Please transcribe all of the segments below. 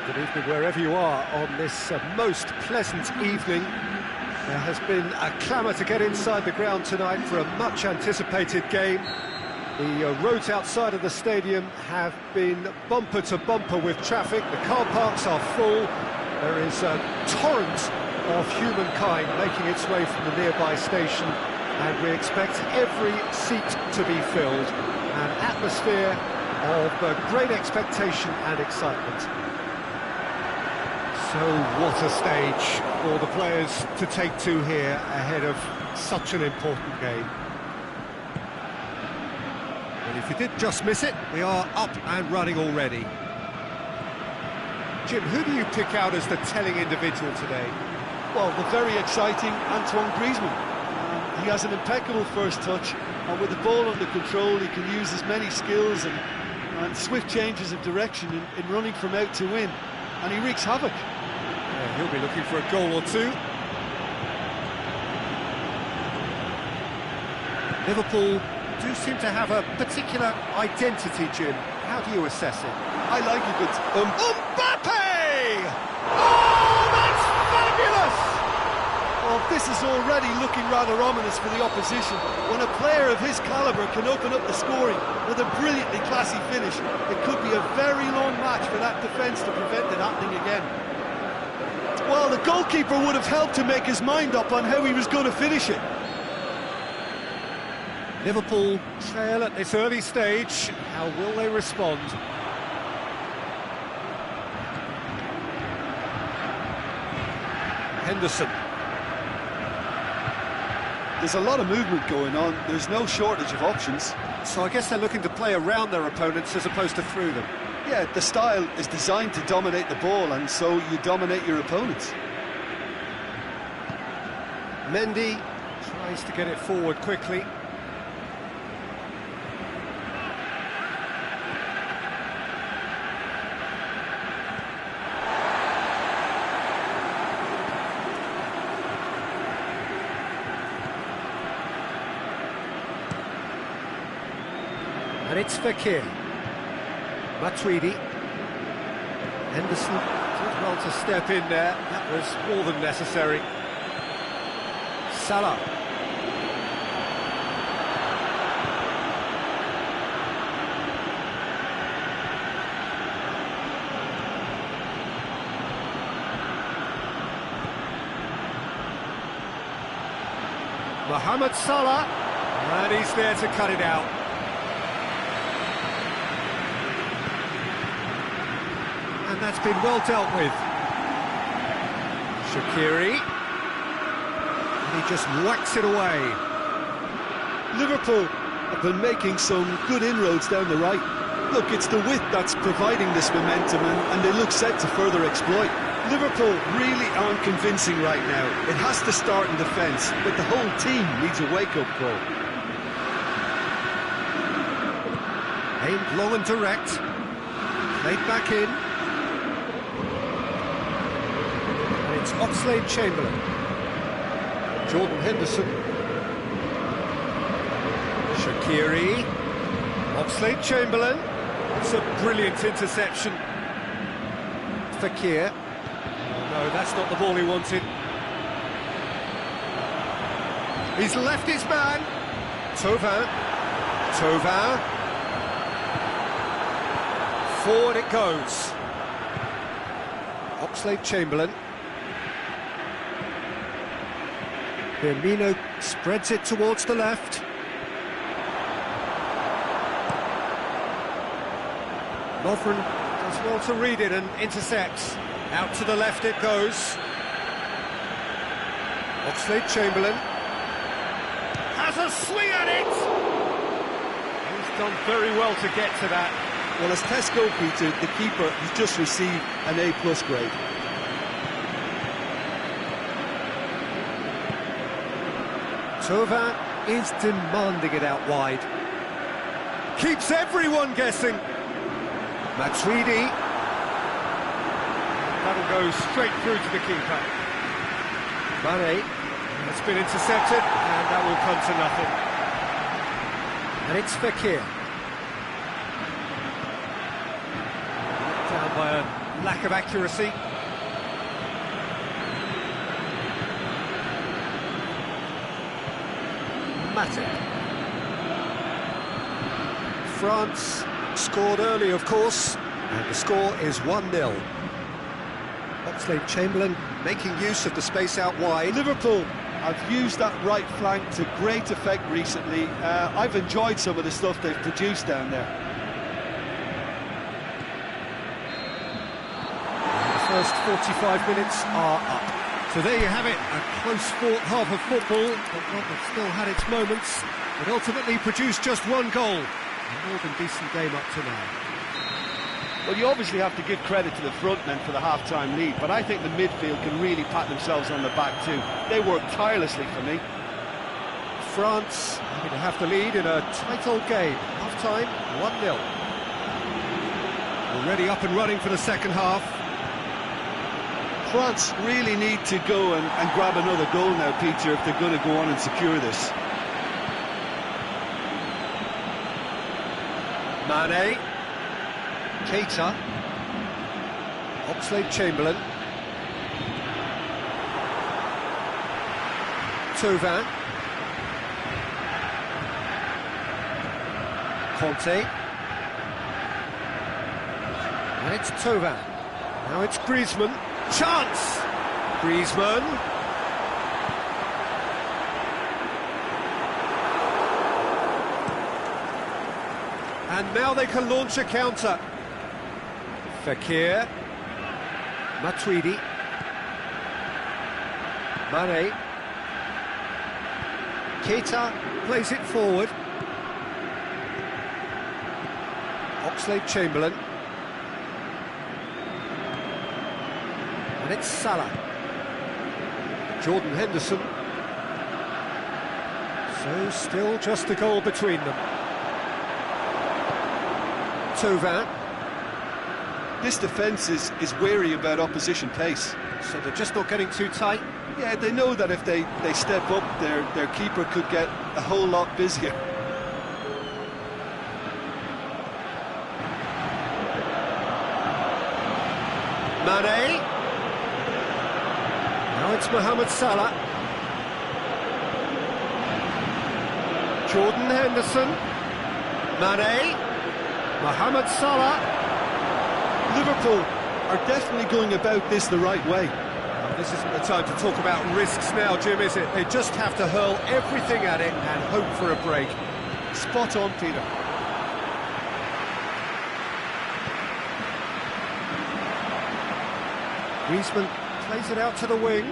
Good evening wherever you are on this most pleasant evening. There has been a clamour to get inside the ground tonight for a much-anticipated game. The roads outside of the stadium have been bumper to bumper with traffic. The car parks are full. There is a torrent of humankind making its way from the nearby station, and we expect every seat to be filled. An atmosphere of great expectation and excitement. So what a stage for the players to take to here ahead of such an important game. And if you did just miss it, we are up and running already. Jim, who do you pick out as the telling individual today? Well, the very exciting Antoine Griezmann. He has an impeccable first touch, and with the ball under control, he can use his many skills and swift changes of direction in running from out to in, and he wreaks havoc. Yeah, he'll be looking for a goal or two. Liverpool do seem to have a particular identity, Jim. How do you assess it? I like it, but Mbappe! Oh, that's fabulous! well, this is already looking rather ominous for the opposition. When a player of his calibre can open up the scoring with a brilliantly classy finish, it could be a very long match for that defence to prevent it happening again. Well, the goalkeeper would have helped to make his mind up on how he was going to finish it. Liverpool trail at this early stage. How will they respond? Henderson. There's a lot of movement going on. There's no shortage of options. So I guess they're looking to play around their opponents as opposed to through them. Yeah, the style is designed to dominate the ball, and so you dominate your opponents. Mendy tries to get it forward quickly. And it's Fekir. Matuidi. Henderson did well to step in there. That was more than necessary. Salah. Mohamed Salah. And he's there to cut it out. And that's been well dealt with. Shaqiri. And he just whacks it away. Liverpool have been making some good inroads down the right. Look, it's the width that's providing this momentum, and they look set to further exploit. Liverpool really aren't convincing right now. It has to start in defence, but the whole team needs a wake-up call. Aimed long and direct. Played back in. It's Oxlade-Chamberlain. Jordan Henderson. Shaqiri. Oxlade-Chamberlain. It's a brilliant interception. Fekir. Oh, no, that's not the ball he wanted. He's left his man. Thauvin. Forward it goes. Oxlade-Chamberlain. Firmino spreads it towards the left. Lovren does well to read it and intercepts. Out to the left it goes. Oxlade-Chamberlain has a swing at it! He's done very well to get to that. Well, as test goalkeeper, the keeper has just received an A+ grade. Thauvin is demanding it out wide. Keeps everyone guessing. Matuidi. That'll go straight through to the keeper. Mane has been intercepted, and that will come to nothing. And it's Fekir. Down by a lack of accuracy. Matic. France scored early, of course, and the score is 1-0. Oxlade-Chamberlain making use of the space out wide. Liverpool have used that right flank to great effect recently. I've enjoyed some of the stuff they've produced down there. The first 45 minutes are up. So there you have it, a close-fought half of football, but one that still had its moments, but ultimately produced just one goal. A more than decent game up to now. Well, you obviously have to give credit to the front men for the half-time lead, but I think the midfield can really pat themselves on the back too. They worked tirelessly for me. France having to have the lead in a tight old game. Half-time, 1-0. Already up and running for the second half. France really need to go and grab another goal now, Peter, if they're going to go on and secure this. Mane, Keita, Oxlade-Chamberlain, Thauvin, Conte, and it's Thauvin. Now it's Griezmann. Chance! Griezmann. And now they can launch a counter. Fekir. Matuidi. Mane. Keita plays it forward. Oxlade-Chamberlain. And it's Salah. Jordan Henderson. So still just a goal between them. Thauvin. This defence is wary about opposition pace. So they're just not getting too tight. Yeah, they know that if they step up, their keeper could get a whole lot busier. Mane. Now it's Mohamed Salah. Jordan Henderson. Mane. Mohamed Salah. Liverpool are definitely going about this the right way. This isn't the time to talk about risks now, Jim, is it? They just have to hurl everything at it and hope for a break. Spot on, Peter. Griezmann plays it out to the wing.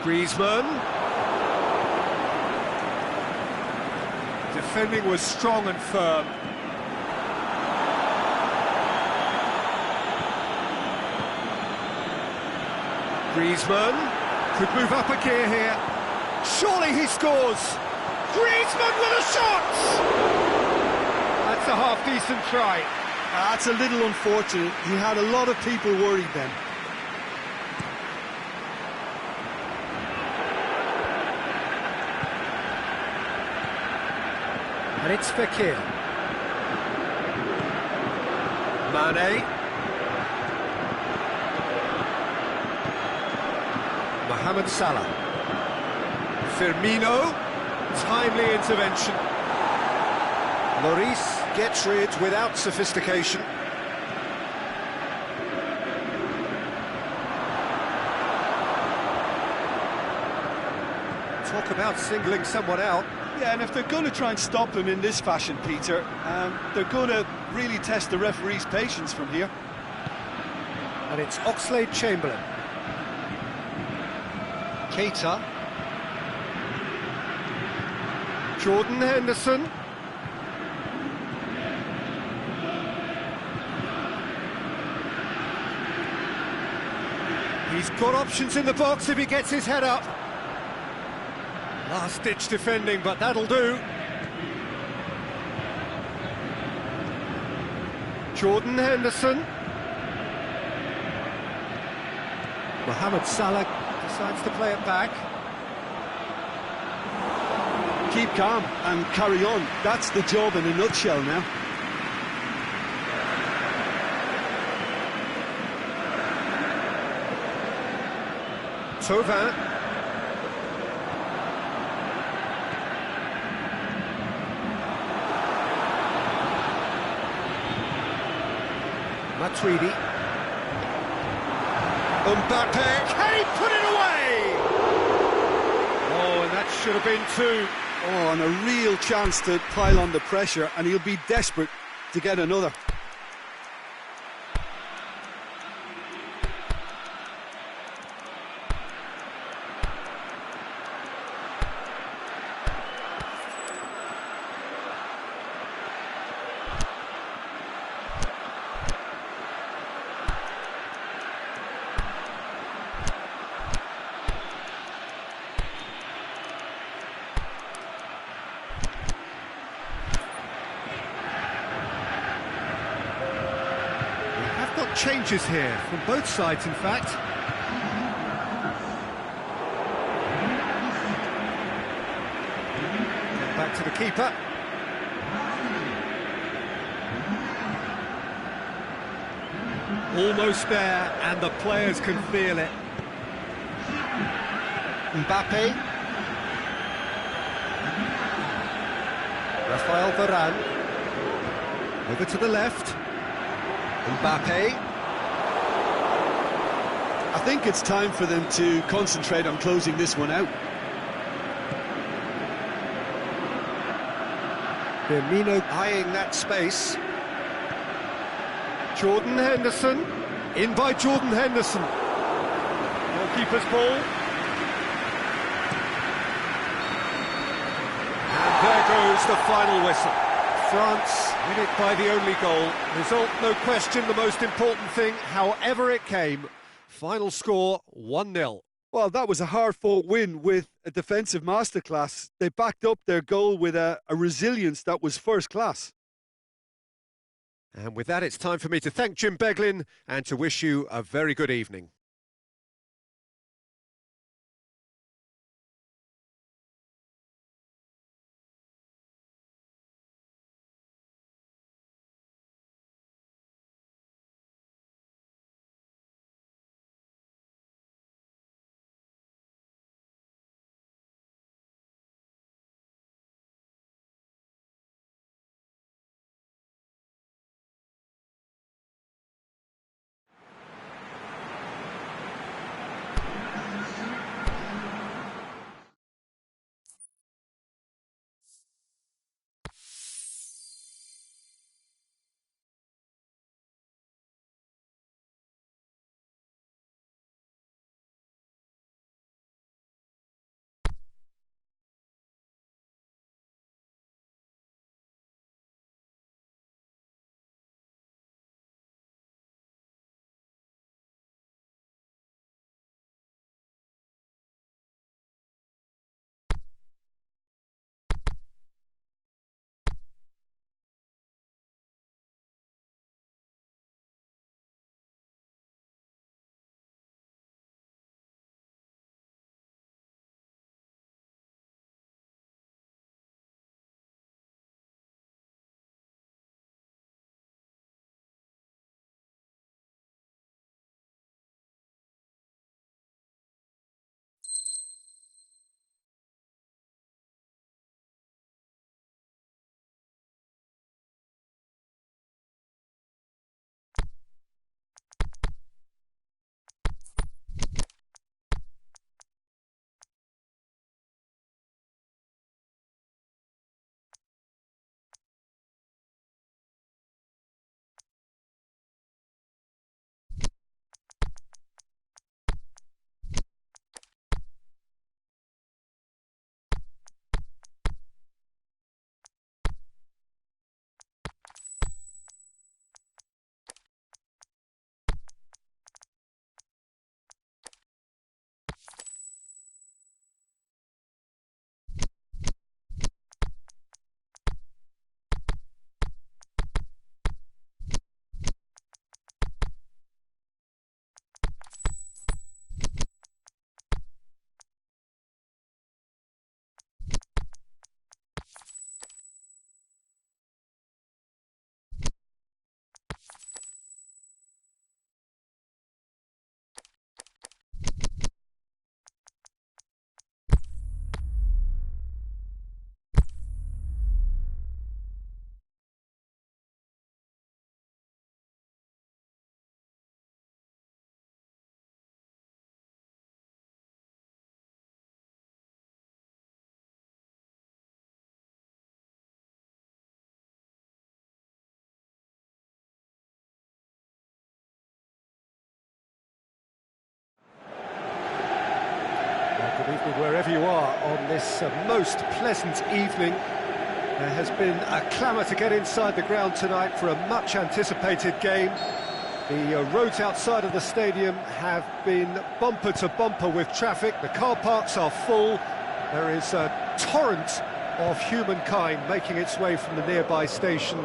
Griezmann. Defending was strong and firm. Griezmann could move up a gear here. Surely he scores. Griezmann with a shot! That's a half-decent try. That's a little unfortunate. He had a lot of people worried then. And it's Fekir. Mane. Mohamed Salah. Firmino. Timely intervention. Lloris gets rid without sophistication. Talk about singling someone out. Yeah, and if they're going to try and stop him in this fashion, Peter, they're going to really test the referee's patience from here. And it's Oxlade-Chamberlain. Keita. Jordan Henderson. He's got options in the box if he gets his head up. Last-ditch defending, but that'll do. Jordan Henderson. Mohamed Salah decides to play it back. Keep calm and carry on. That's the job in a nutshell now. Tauvin. Matuidi. Mbappe. Can he put it away? Oh, and that should have been two. Oh, and a real chance to pile on the pressure, and he'll be desperate to get another. Changes here from both sides, in fact. Back to the keeper. Almost there, and the players can feel it. Mbappe. Rafael Varane. Over to the left. Mbappe. I think it's time for them to concentrate on closing this one out. Firmino eyeing that space. Jordan Henderson. In by Jordan Henderson. Goalkeeper's ball. And there goes the final whistle. France win it by the only goal. Result, no question, the most important thing, however it came. Final score, 1-0. Well, that was a hard-fought win with a defensive masterclass. They backed up their goal with a resilience that was first class. And with that, it's time for me to thank Jim Beglin and to wish you a very good evening. on this most pleasant evening. There has been a clamour to get inside the ground tonight for a much-anticipated game. The roads outside of the stadium have been bumper to bumper with traffic. The car parks are full. There is a torrent of humankind making its way from the nearby station,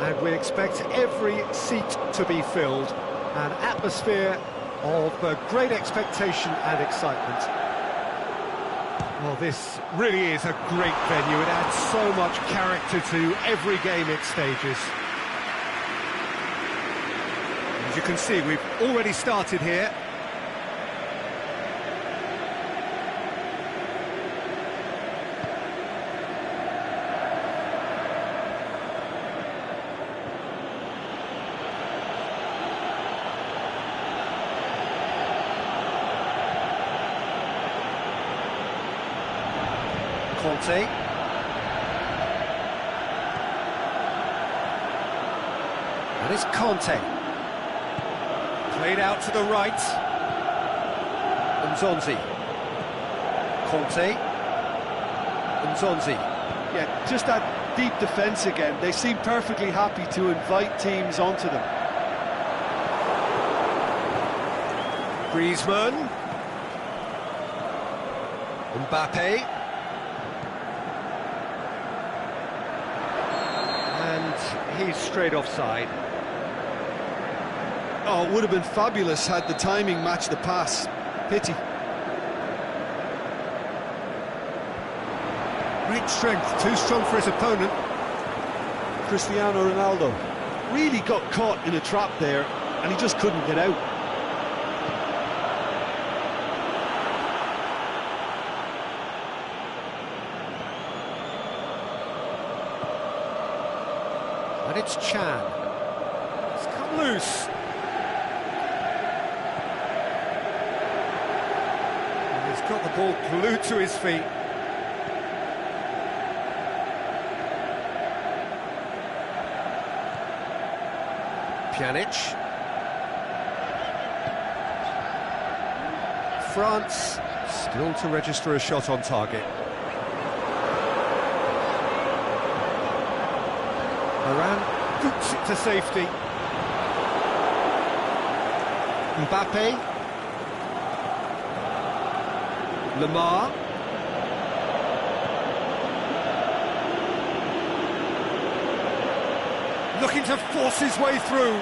and we expect every seat to be filled. An atmosphere of great expectation and excitement. Well, this really is a great venue. It adds so much character to every game it stages. As you can see, we've already started here. Conte. And it's Conte. Played out to the right. Nzonzi. Conte. Nzonzi. Yeah, just that deep defence again. They seem perfectly happy to invite teams onto them. Griezmann. Mbappe. He's straight offside. Oh, it would have been fabulous had the timing matched the pass. Pity. Great strength, too strong for his opponent. Cristiano Ronaldo really got caught in a trap there, and he just couldn't get out. And it's Chan. It's come loose. And he's got the ball glued to his feet. Pjanic. France still to register a shot on target. Varane boots it to safety. Mbappe. Lemar. Looking to force his way through.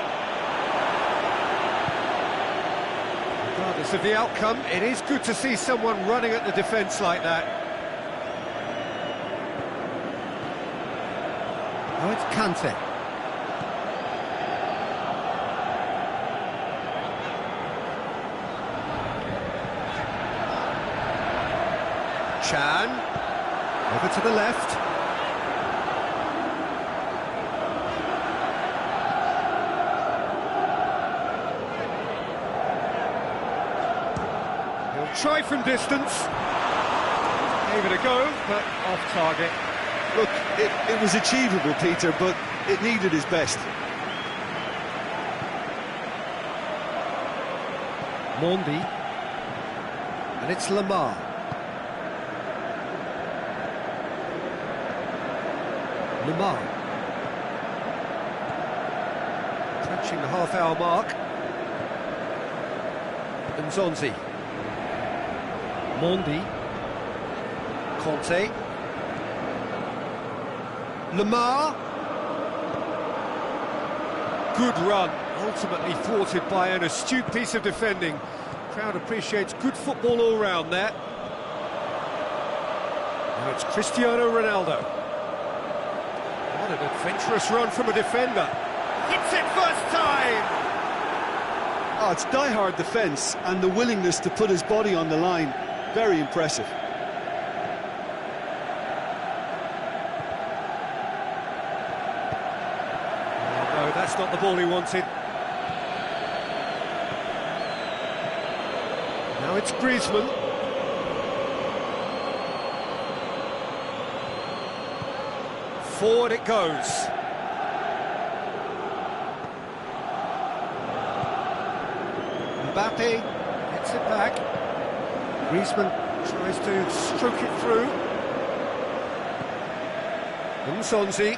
Regardless of the outcome, it is good to see someone running at the defence like that. Oh, it's Kante. Chan. Over to the left. He'll try from distance. Gave it a go, but off target. Look, it was achievable, Peter, but it needed his best. Mondi. And it's Lemar. Lemar. Touching the half-hour mark. Nzonzi. Mondi. Conte. Lemar. Good run, ultimately thwarted by an astute piece of defending. Crowd appreciates good football all round there. Now it's Cristiano Ronaldo. What an adventurous run from a defender. Hits it first time! Oh, it's die-hard defence and the willingness to put his body on the line. Very impressive. That's not the ball he wanted. Now it's Griezmann. Forward it goes. Mbappe gets it back. Griezmann Tries to stroke it through. Nsonzi.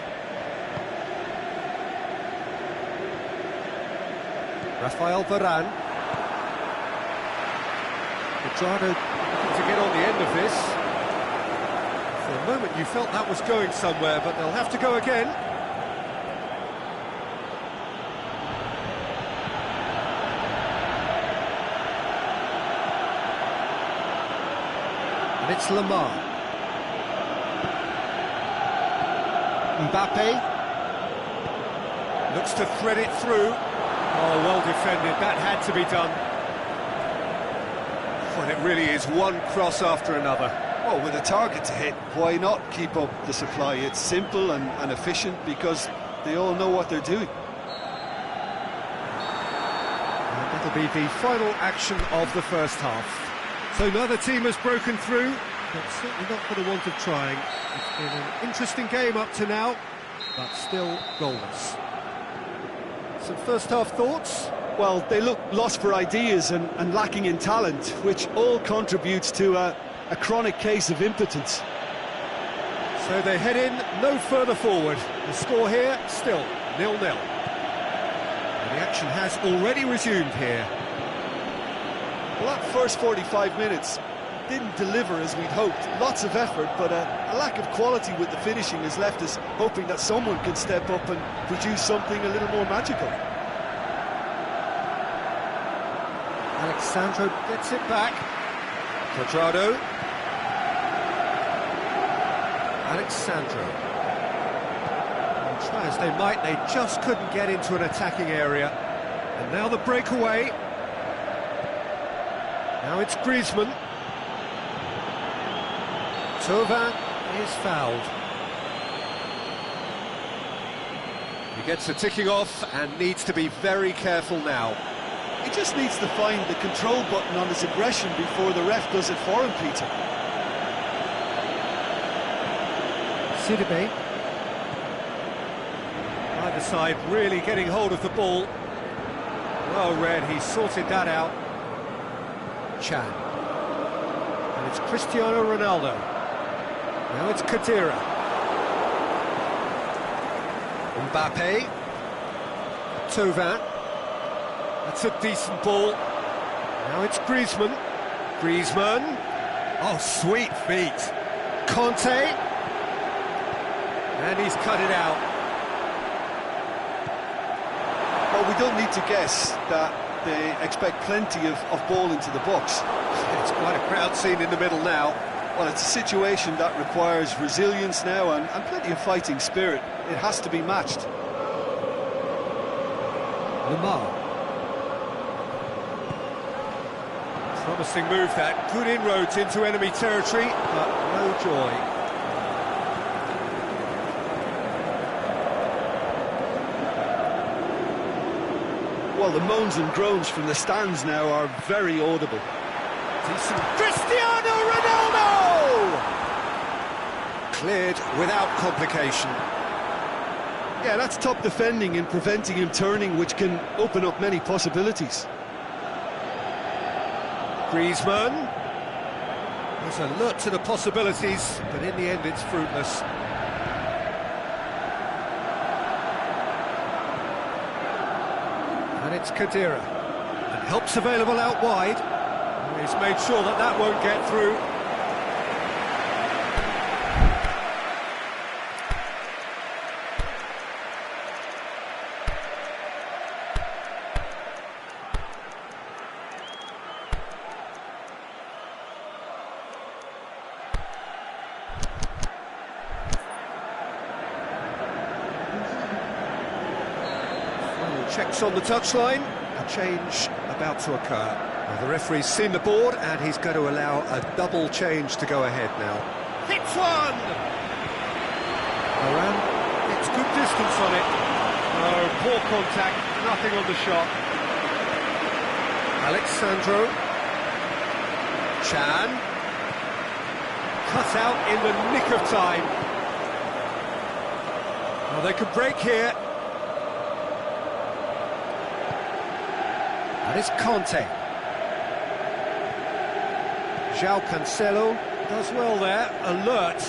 Rafael Varane. Quadrado looking to get on the end of this. For a moment you felt that was going somewhere, but they'll have to go again. And it's Lamar. Mbappe. Looks to thread it through. Oh, well defended. That had to be done. Well, it really is one cross after another. Well, with a target to hit, why not keep up the supply? It's simple and efficient because they all know what they're doing. And that'll be the final action of the first half. So neither team has broken through, but certainly not for the want of trying. It's been an interesting game up to now, but still goalless. Some first half thoughts? Well, they look lost for ideas and lacking in talent, which all contributes to a chronic case of impotence. So they head in no further forward. The score here, still 0-0. And the action has already resumed here. Well, that first 45 minutes didn't deliver as we'd hoped. Lots of effort, but a lack of quality with the finishing has left us hoping that someone can step up and produce something a little more magical. Alexandro gets it back. Quadrado. Alexandro. And try as they might, they just couldn't get into an attacking area. And now the breakaway. Now it's Griezmann. Thauvin is fouled. He gets the ticking off and needs to be very careful now. He just needs to find the control button on his aggression before the ref does it for him, Peter. Sidibe. Either side really getting hold of the ball. Well read, he sorted that out. Chan. And it's Cristiano Ronaldo. Now it's Khedira. Mbappe. Thauvin. That's a decent ball. Now it's Griezmann. Griezmann. Oh, sweet feet. Conte. And he's cut it out. Well, we don't need to guess that they expect plenty of ball into the box. It's quite a crowd scene in the middle now. Well, it's a situation that requires resilience now and plenty of fighting spirit. It has to be matched. Lamar. Promising move that. Good inroads into enemy territory, but no joy. Well, the moans and groans from the stands now are very audible. Decent. Cristiano Ronaldo! Cleared without complication. Yeah, that's top defending and preventing him turning, which can open up many possibilities. Griezmann. There's alert to the possibilities, but in the end it's fruitless. And it's Khedira. And help's available out wide. And he's made sure that that won't get through. Checks on the touchline, a change about to occur. Well, the referee's seen the board and he's going to allow a double change to go ahead now. Hits one! Varane gets good distance on it. No, poor contact, nothing on the shot. Alexandro. Chan. Cut out in the nick of time. Well, they could break here. And it's Conte. João Cancelo does well there, alert.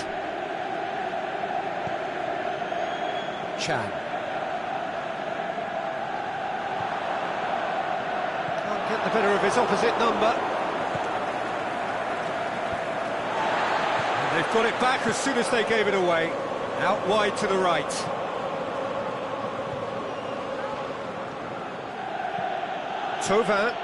Chan. Can't get the better of his opposite number. And they've got it back as soon as they gave it away. Out wide to the right. Thauvin.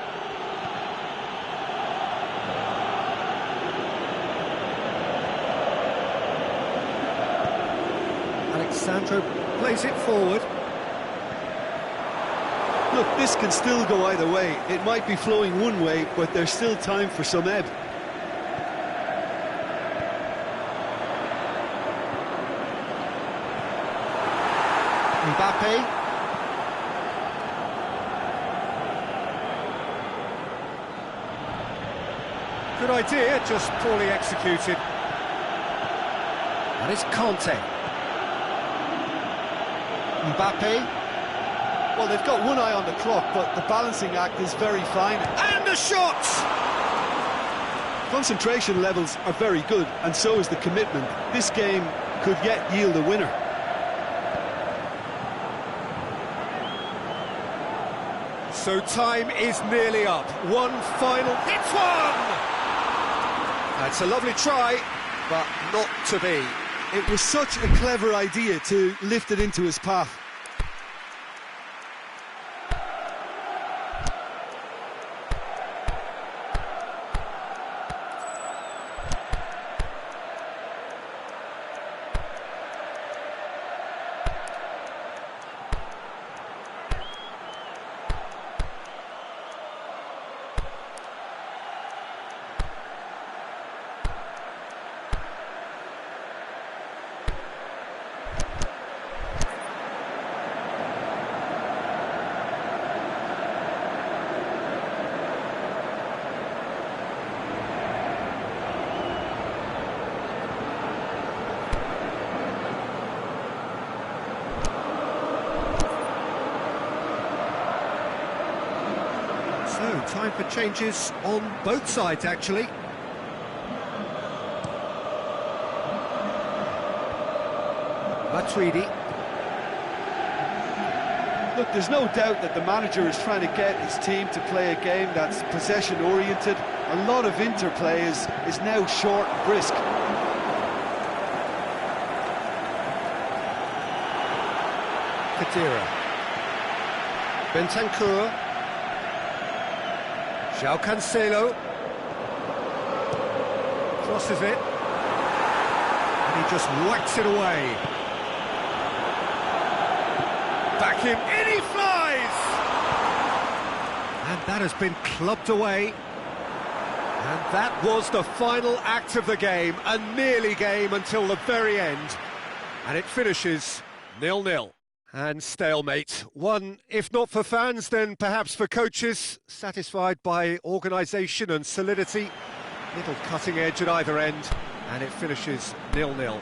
Alexandro plays it forward. Look, this can still go either way. It might be flowing one way, but there's still time for some ebb. Mbappe. Good idea, just poorly executed. That is Conte. Mbappe. Well, they've got one eye on the clock, but the balancing act is very fine. And the shot! Concentration levels are very good, and so is the commitment. This game could yet yield a winner. So time is nearly up. One final... It's one! That's a lovely try, but not to be. It was such a clever idea to lift it into his path. So, time for changes on both sides, actually. Matuidi. Look, there's no doubt that the manager is trying to get his team to play a game that's possession-oriented. A lot of interplay is now short and brisk. Khedira. Bentancur. João Cancelo. Crosses it. And he just whacks it away. Back him, in he flies! And that has been clubbed away. And that was the final act of the game, a nearly game until the very end. And it finishes 0-0. And stalemate. One, if not for fans, then perhaps for coaches, satisfied by organisation and solidity. Little cutting edge at either end, and it finishes 0-0.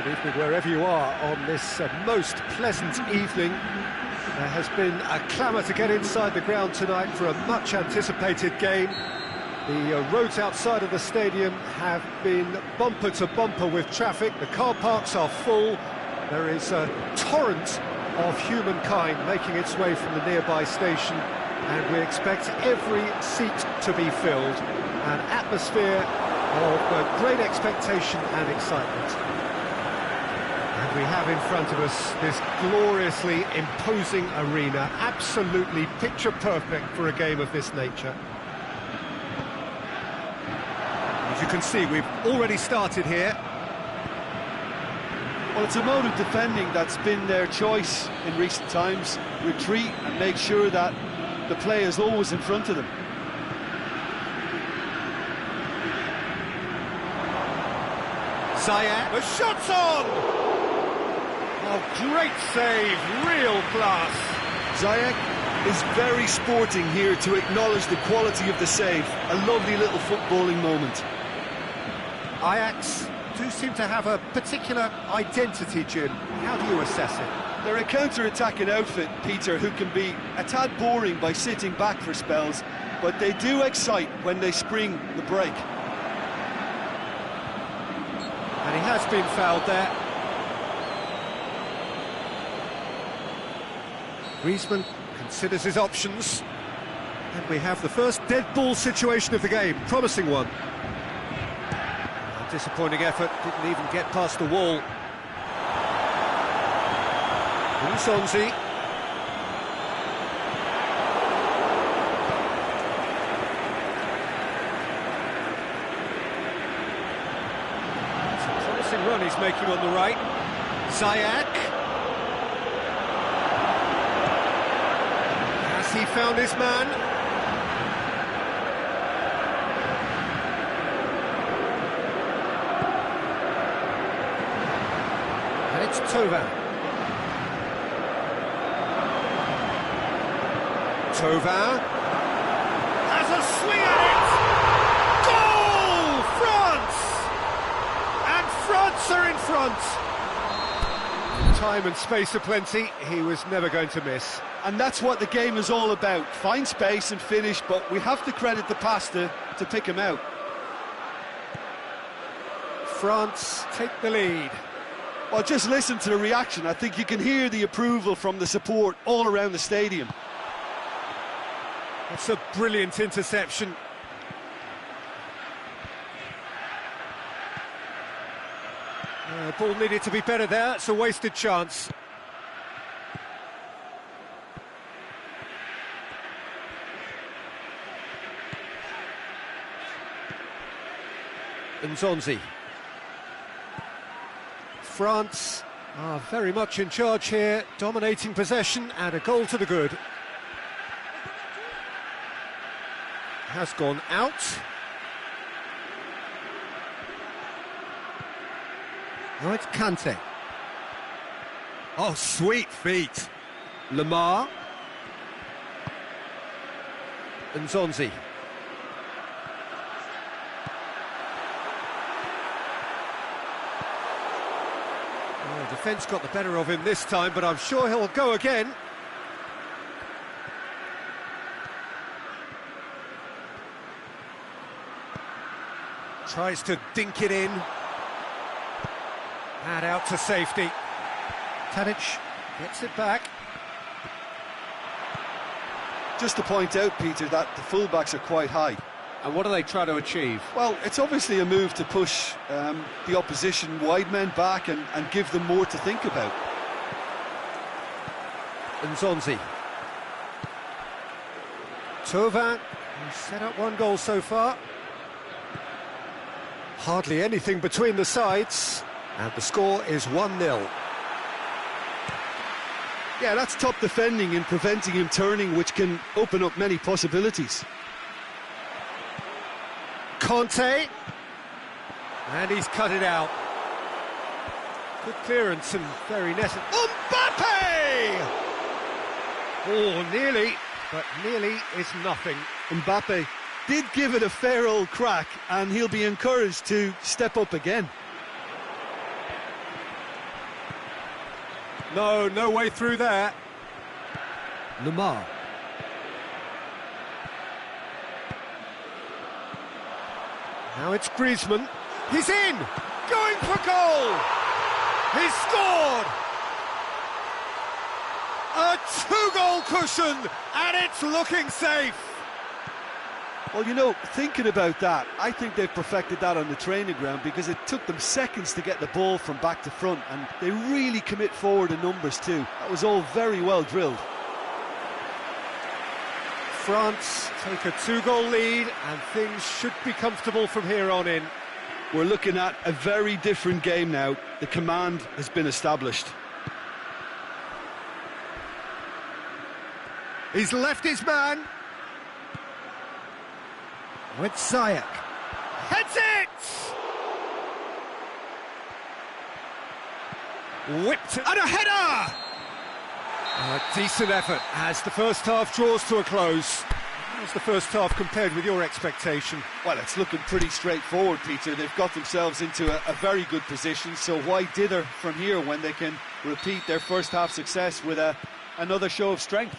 Good evening wherever you are on this most pleasant evening. There has been a clamour to get inside the ground tonight for a much-anticipated game. The roads outside of the stadium have been bumper to bumper with traffic. The car parks are full. There is a torrent of humankind making its way from the nearby station, and we expect every seat to be filled. An atmosphere of great expectation and excitement. And we have in front of us this gloriously imposing arena, absolutely picture perfect for a game of this nature. As you can see, we've already started here. Well, it's a mode of defending that's been their choice in recent times. Retreat and make sure that the play is always in front of them. Ziyech, the shot's on! Oh, great save, real class. Ziyech is very sporting here to acknowledge the quality of the save. A lovely little footballing moment. Ajax do seem to have a particular identity, Jim. How do you assess it? They're a counter-attacking outfit, Peter, who can be a tad boring by sitting back for spells, but they do excite when they spring the break. And he has been fouled there. Griezmann considers his options. And we have the first dead ball situation of the game. Promising one. A disappointing effort, didn't even get past the wall. Sonzi. It's a promising run he's making on the right. Ziyech. Has he found his man? And it's Tovan. Tovan has a swing at it! Goal! France! And France are in front! In time and space aplenty, he was never going to miss. And that's what the game is all about. Find space and finish, but we have to credit the passer to pick him out. France take the lead. Well, just listen to the reaction. I think you can hear the approval from the support all around the stadium. It's a brilliant interception. Ball needed to be better there. It's a wasted chance. Nzonzi. France are very much in charge here, dominating possession and a goal to the good. Has gone out. Now it's Kante. Oh, sweet feet. Lamar. Nzonzi. Oh, defence got the better of him this time, but I'm sure he'll go again. Tries to dink it in. And out to safety. Tadic gets it back. Just to point out, Peter, that the fullbacks are quite high. And what do they try to achieve? Well, it's obviously a move to push the opposition wide men back and give them more to think about. Nzonzi. Tovan, who's set up one goal so far. Hardly anything between the sides, and the score is 1-0. Yeah, that's top defending and preventing him turning, which can open up many possibilities. Kante, and he's cut it out. Good clearance and very necessary. Mbappe! Oh, nearly, but nearly is nothing. Mbappe did give it a fair old crack, and he'll be encouraged to step up again. No way through there. Lamar. Now it's Griezmann. He's in! Going for goal! He's scored! A two-goal cushion, and it's looking safe. Well, you know, thinking about that, I think they've perfected that on the training ground because it took them seconds to get the ball from back to front, and they really commit forward in numbers too. That was all very well drilled. France take a two-goal lead, and things should be comfortable from here on in. We're looking at a very different game now. The command has been established. He's left his man. With Ziyech. Heads it! Whipped and a header! A decent effort as the first half draws to a close. How's the first half compared with your expectation? Well, it's looking pretty straightforward, Peter. They've got themselves into a very good position, so why dither from here when they can repeat their first half success with another show of strength?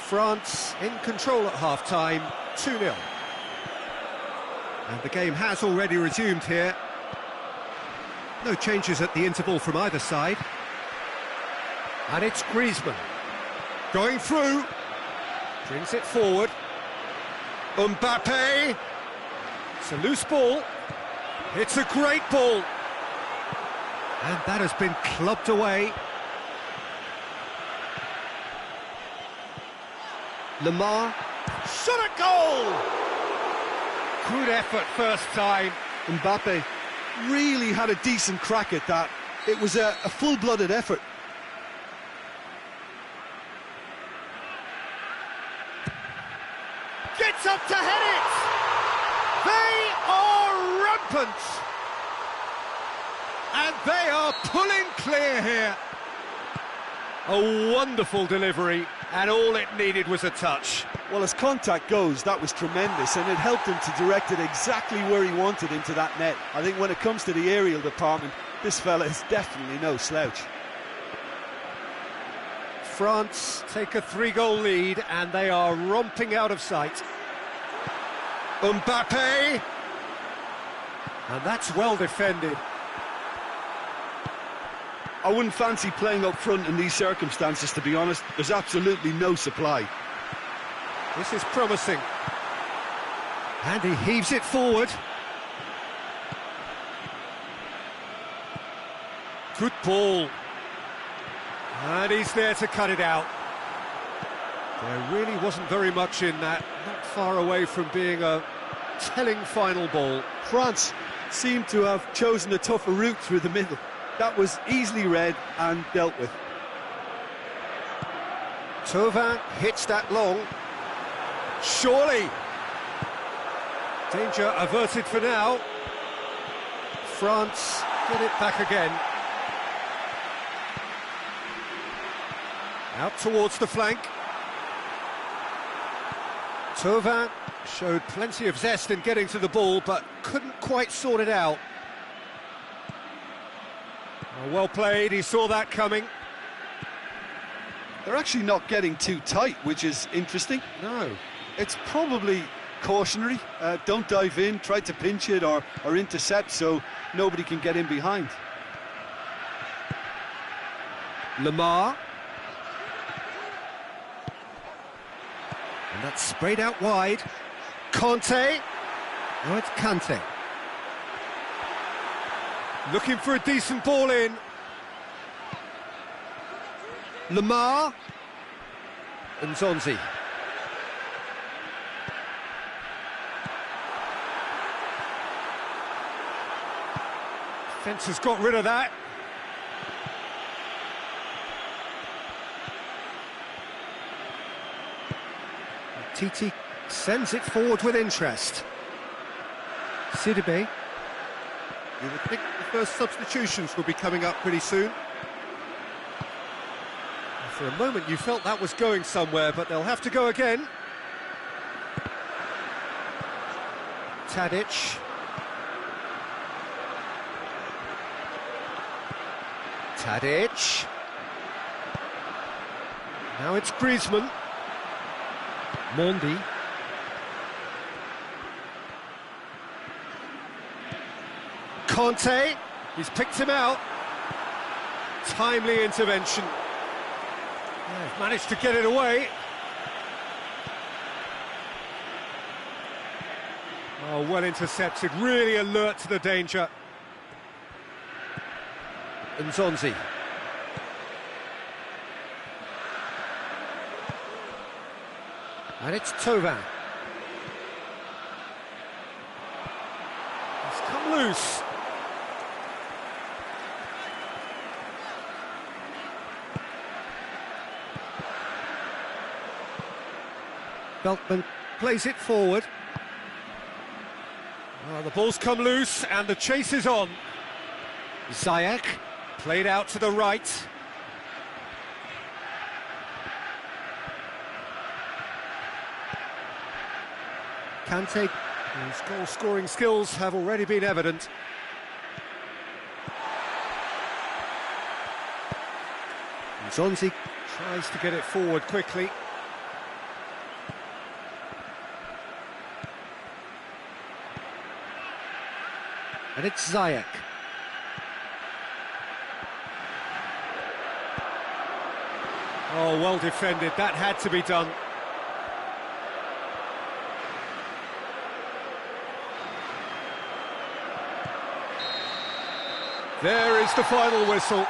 France in control at half-time, 2-0. And the game has already resumed here. No changes at the interval from either side. And it's Griezmann. Going through. Brings it forward. Mbappe. It's a loose ball. It's a great ball. And that has been clubbed away. Lamar. Shot at goal! Good effort first time. Mbappe really had a decent crack at that. It was a full-blooded effort. Gets up to head it! They are rampant! And they are pulling clear here. A wonderful delivery, and all it needed was a touch. Well, as contact goes, that was tremendous, and it helped him to direct it exactly where he wanted into that net. I think when it comes to the aerial department, this fella is definitely no slouch. France take a 3-goal lead, and they are romping out of sight. Mbappe! And that's well defended. I wouldn't fancy playing up front in these circumstances, to be honest. There's absolutely no supply. This is promising. And he heaves it forward. Good ball. And he's there to cut it out. There really wasn't very much in that. Not far away from being a telling final ball. France seemed to have chosen a tougher route through the middle. That was easily read and dealt with. Thauvin hits that long. Surely. Danger averted for now. France get it back again. Out towards the flank. Thauvin showed plenty of zest in getting to the ball, but couldn't quite sort it out. Well played, he saw that coming. They're actually not getting too tight, which is interesting. No. It's probably cautionary. Don't dive in, try to pinch it or intercept so nobody can get in behind. Lamar. And that's sprayed out wide. Conte. Oh, it's Kante. Looking for a decent ball in. Lamar. And Zonzi. Fence has got rid of that. Titi sends it forward with interest. Sidibe. You would think the first substitutions will be coming up pretty soon. For a moment you felt that was going somewhere, but they'll have to go again. Tadic. Tadic. Now it's Griezmann. Mondi. Conte, he's picked him out. Timely intervention. They've managed to get it away. Oh, well intercepted, really alert to the danger. Nzonzi. And it's Tovan. He's come loose. Beltman plays it forward. Oh, the ball's come loose and the chase is on. Ziyech played out to the right. Kante, his goal-scoring skills have already been evident. Nzonzi tries to get it forward quickly. And it's Ziyech. Oh, well defended, that had to be done. There is the final whistle.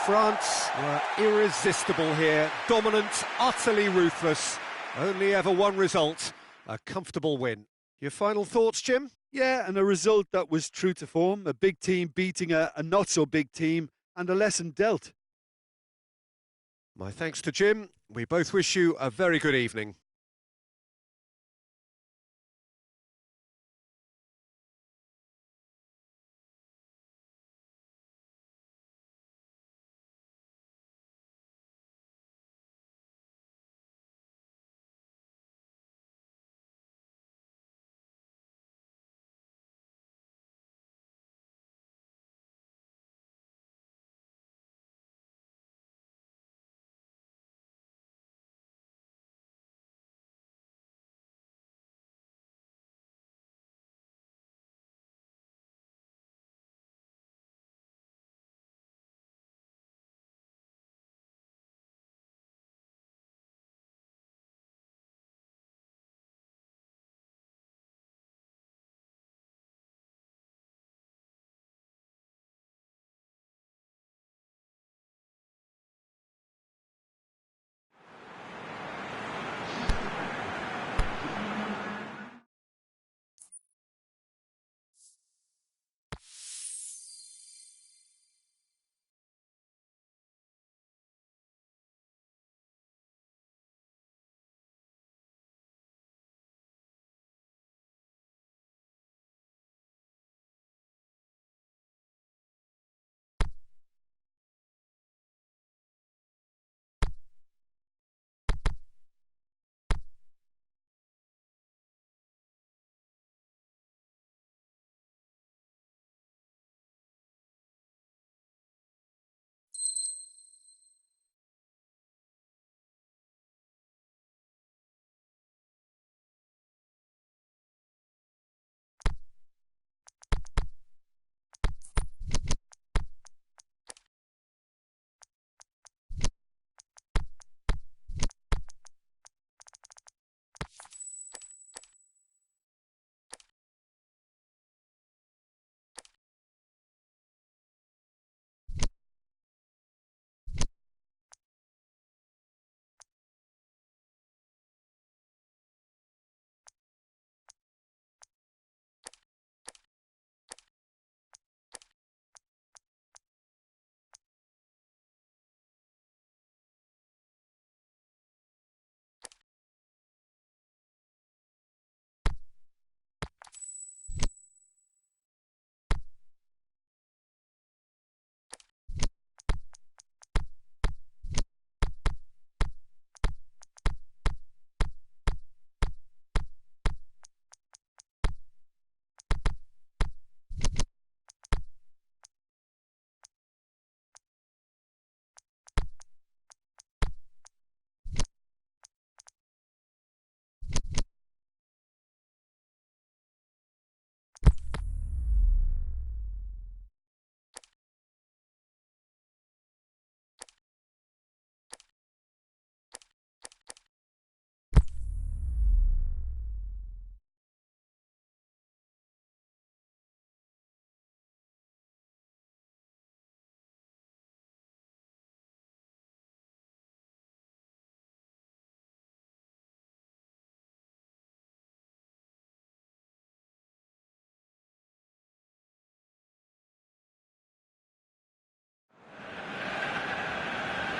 France were irresistible here, dominant, utterly ruthless. Only ever one result, a comfortable win. Your final thoughts, Jim? Yeah, and a result that was true to form, a big team beating a not-so-big team, and a lesson dealt. My thanks to Jim. We both wish you a very good evening.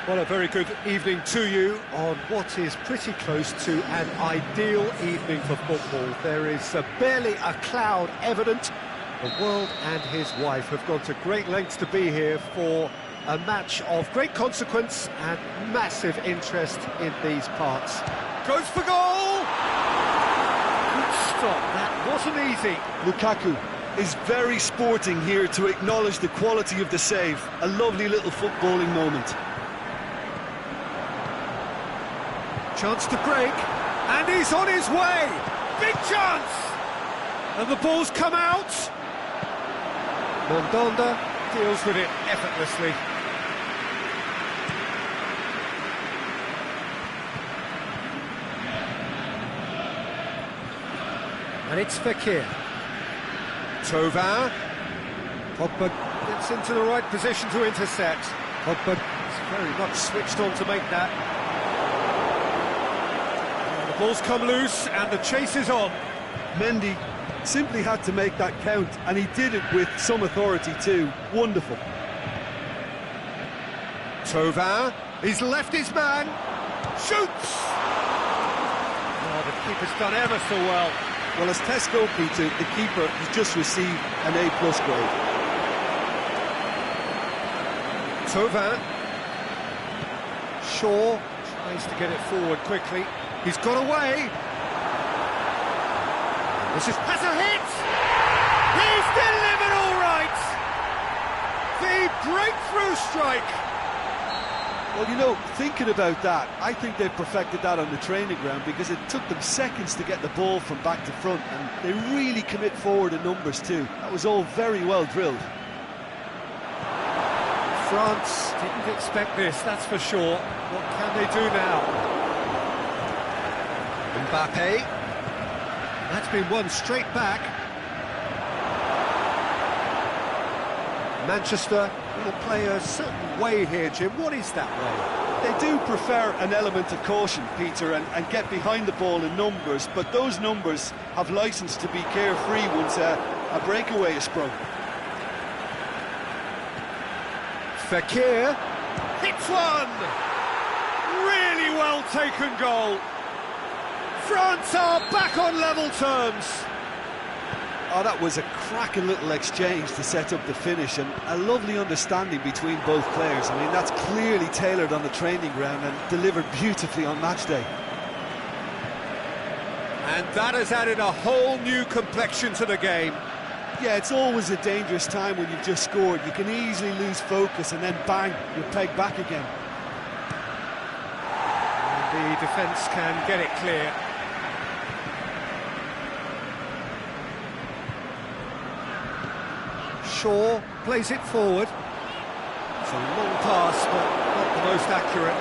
Well, a very good evening to you on what is pretty close to an ideal evening for football. There is barely a cloud evident. The world and his wife have gone to great lengths to be here for a match of great consequence and massive interest in these parts. Goes for goal! Good stop, that wasn't easy. Lukaku is very sporting here to acknowledge the quality of the save. A lovely little footballing moment. Chance to break, and he's on his way! Big chance! And the ball's come out! Mondonda deals with it effortlessly. And it's Fekir. Tovin. Pogba gets into the right position to intercept. Pogba is very much switched on to make that. The ball's come loose and the chase is on. Mendy simply had to make that count, and he did it with some authority too. Wonderful. Tovin, he's left his man. Shoots! Oh, the keeper's done ever so well. Well, as Tesco, Peter, the keeper has just received an A+ grade. Tovin. Shaw tries to get it forward quickly. He's got away. This has a hit! He's delivered all right! The breakthrough strike! Well, you know, thinking about that, I think they've perfected that on the training ground, because it took them seconds to get the ball from back to front, and they really commit forward in numbers too. That was all very well drilled. France didn't expect this, that's for sure. What can they do now? Mbappe. That's been won straight back. Manchester will play a certain way here, Jim. What is that way? They do prefer an element of caution, Peter, and get behind the ball in numbers, but those numbers have licence to be carefree once a breakaway is sprung. Fekir hits one! Really well taken goal. France are back on level terms. Oh, that was a cracking little exchange to set up the finish, and a lovely understanding between both players. I mean, that's clearly tailored on the training ground and delivered beautifully on match day. And that has added a whole new complexion to the game. Yeah, it's always a dangerous time when you've just scored. You can easily lose focus and then bang, you're pegged back again. And the defence can get it clear. Shaw plays it forward. It's a long pass, but not the most accurate.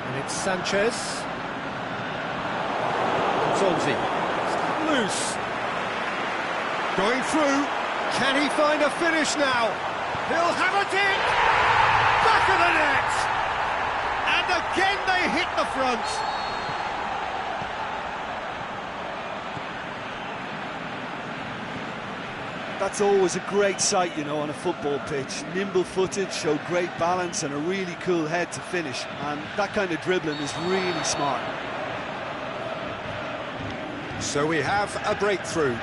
And it's Sanchez. Zonzi. Loose. Going through. Can he find a finish now? He'll have a dip! Back of the net! And again they hit the front. That's always a great sight, you know, on a football pitch. Nimble-footed, showed great balance and a really cool head to finish. And that kind of dribbling is really smart. So we have a breakthrough.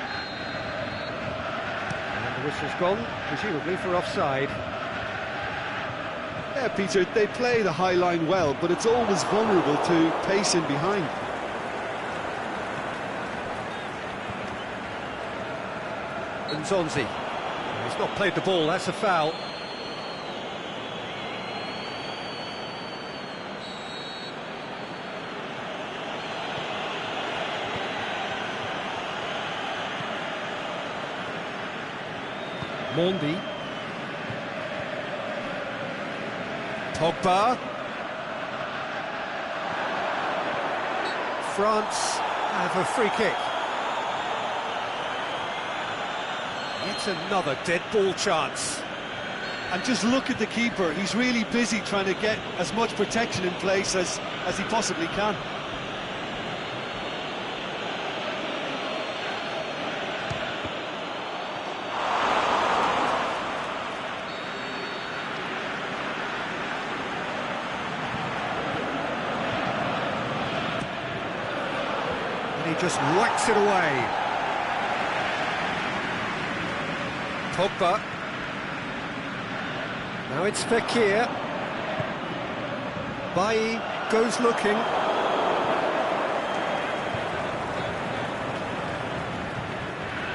Whistle's gone, presumably for offside. Yeah, Peter, they play the high line well, but it's always vulnerable to pace in behind. And Zonzi. He's not played the ball, that's a foul. Mondi. Pogba. France have a free kick. Yet another dead ball chance. And just look at the keeper. He's really busy trying to get as much protection in place as he possibly can. And he just whacks it away. Pogba. Now it's Fekir. Bailly goes looking.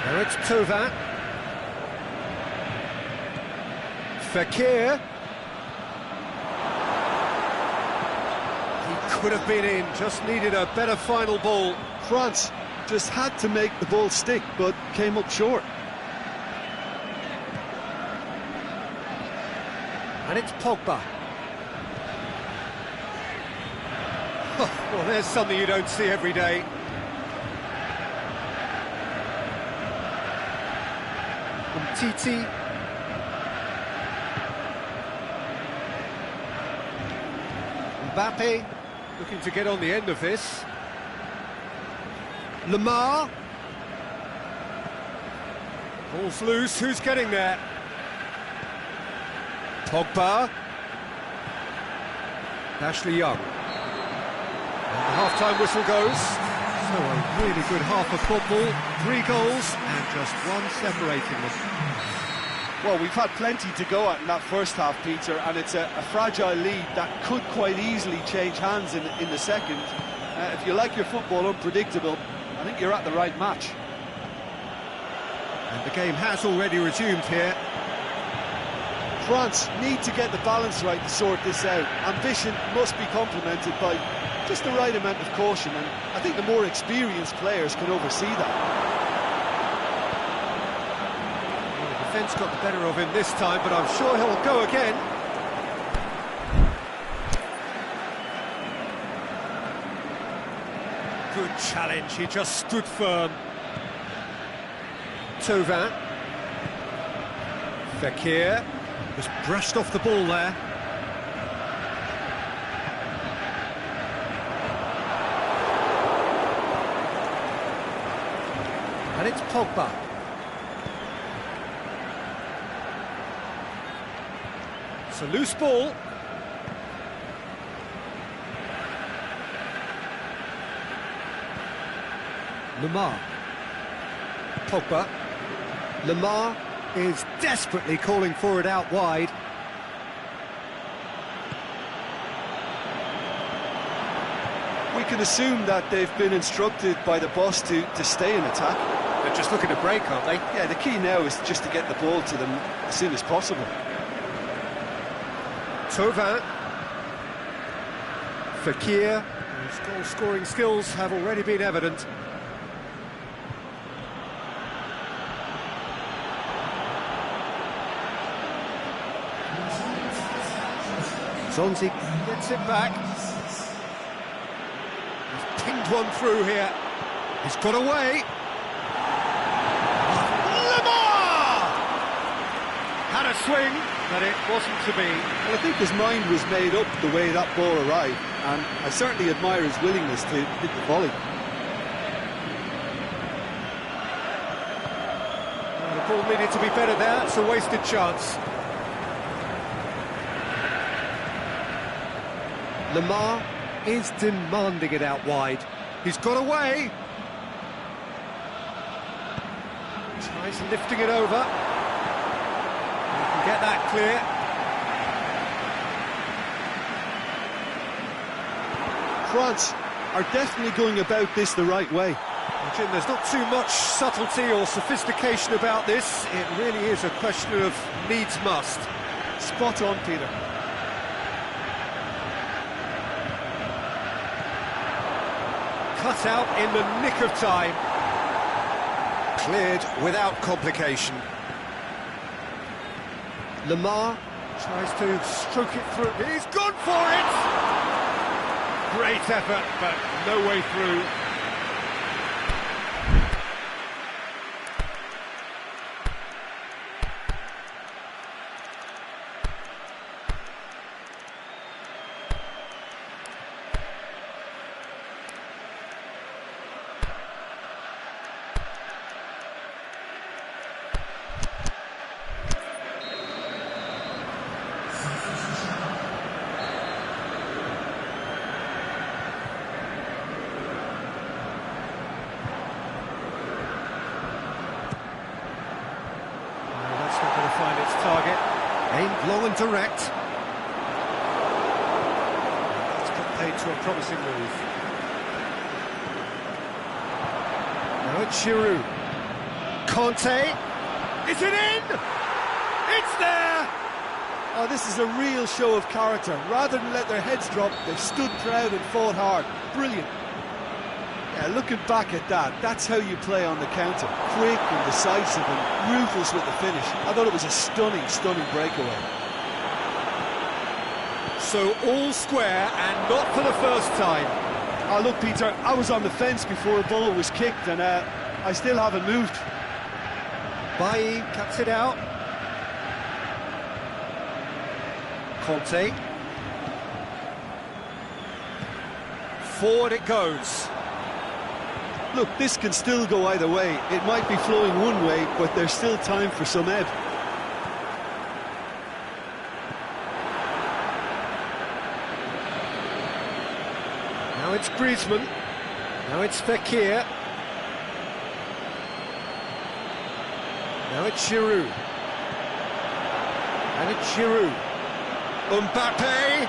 Now it's Thauvin. Fekir. He could have been in, just needed a better final ball. France just had to make the ball stick, but came up short. And it's Pogba. Well, there's something you don't see every day. Titi. Mbappe looking to get on the end of this. Lemar. Ball's loose, who's getting there? Pogba. Ashley Young. And the half-time whistle goes. So a really good half of football. 3 goals and just one separating them. Well, we've had plenty to go at in that first half, Peter, and it's a fragile lead that could quite easily change hands in the second. If you like your football unpredictable, I think you're at the right match. And the game has already resumed here. France need to get the balance right to sort this out. Ambition must be complemented by just the right amount of caution, and I think the more experienced players can oversee that. Well, the defence got the better of him this time, but I'm sure he'll go again. Good challenge, he just stood firm. Thauvin. Fekir. Just brushed off the ball there. And it's Pogba. It's a loose ball. Lemar. Pogba. Lemar is desperately calling for it out wide. We can assume that they've been instructed by the boss to stay in attack. They're just looking to break, aren't they? Yeah, the key now is just to get the ball to them as soon as possible. Thauvin. Fekir. His goal-scoring skills have already been evident. Zonzi gets it back. He's pinged one through here. He's got away. Lemar! Had a swing, but it wasn't to be. Well, I think his mind was made up the way that ball arrived, and I certainly admire his willingness to hit the volley. Well, the ball needed to be better there. It's a wasted chance. Lemar is demanding it out wide. He's got away. Tries lifting it over. He can get that clear. France are definitely going about this the right way. Well, Jim, there's not too much subtlety or sophistication about this. It really is a question of needs must. Spot on, Peter. Cut out in the nick of time. Cleared without complication. Lemar tries to stroke it through. He's gone for it! Great effort, but no way through. Aimed long and direct. That's got paid to a promising move. Now it's Giroud. Conte. Is it in? It's there! Oh, this is a real show of character. Rather than let their heads drop, they stood proud and fought hard. Brilliant. Yeah, looking back at that, that's how you play on the counter. Quick and decisive and ruthless with the finish. I thought it was a stunning, stunning breakaway. So all square and not for the first time. Oh, look, Peter, I was on the fence before a ball was kicked and I still haven't moved. Bailly cuts it out. Conte. Forward it goes. Look, this can still go either way. It might be flowing one way, but there's still time for some ebb. Now it's Griezmann. Now it's Fekir. Now it's Giroud. And it's Giroud. Mbappe.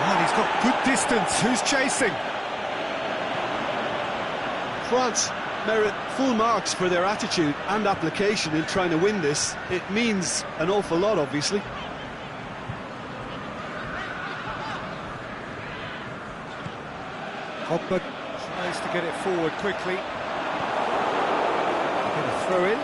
And he's got good distance. Who's chasing? France merit full marks for their attitude and application in trying to win this. It means an awful lot, obviously. Pogba tries to get it forward quickly. Going to throw in.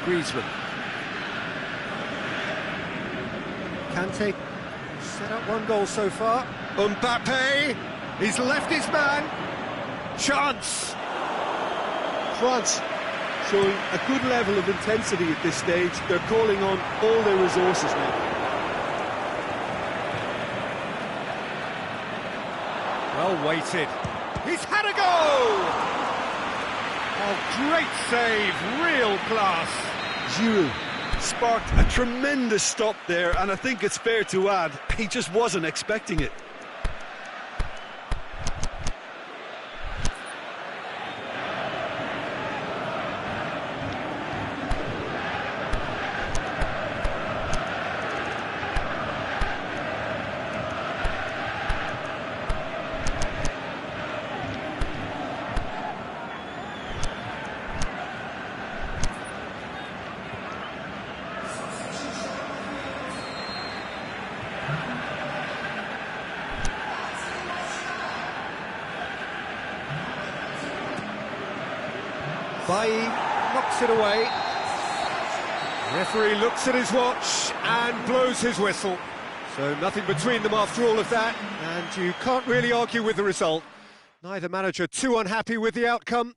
Griezmann. Kante set up one goal so far. Mbappe, he's left his man. Chance. France showing a good level of intensity at this stage. They're calling on all their resources now. Well weighted. He's had a goal! Oh, great save, real class. Giroud sparked a tremendous stop there, and I think it's fair to add, he just wasn't expecting it. Bailly knocks it away. Referee looks at his watch and blows his whistle. So nothing between them after all of that, and you can't really argue with the result. Neither manager too unhappy with the outcome,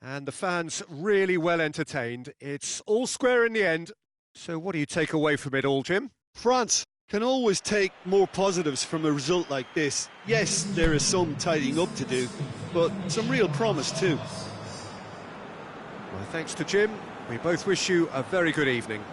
and the fans really well entertained. It's all square in the end. So what do you take away from it all, Jim? France can always take more positives from a result like this. Yes, there is some tidying up to do, but some real promise too. Well, thanks to Jim. We both wish you a very good evening.